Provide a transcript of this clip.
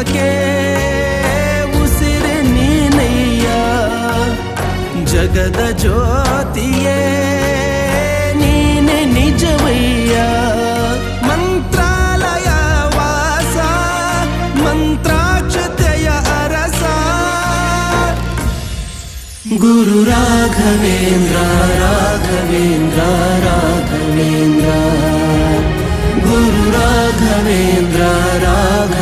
ಜೀವಕ್ಕೆ ಉಸಿರೆ ನೀನಯ್ಯ ಜಗದ ಜ್ಯೋತಿಯೇ ನೀನೆ ನಿಜವಯ್ಯ ಮಂತ್ರಾಲಯ ವಾಸ ಮಂತ್ರಾಕ್ಷತೆಯ ಅರಸ ಗುರು ರಾಘವೇಂದ್ರ ರಾಘವೇಂದ್ರ ರಾಘವೇಂದ್ರ ಗುರು ರಾಘವೇಂದ್ರ ರಾಘವೇಂದ್ರ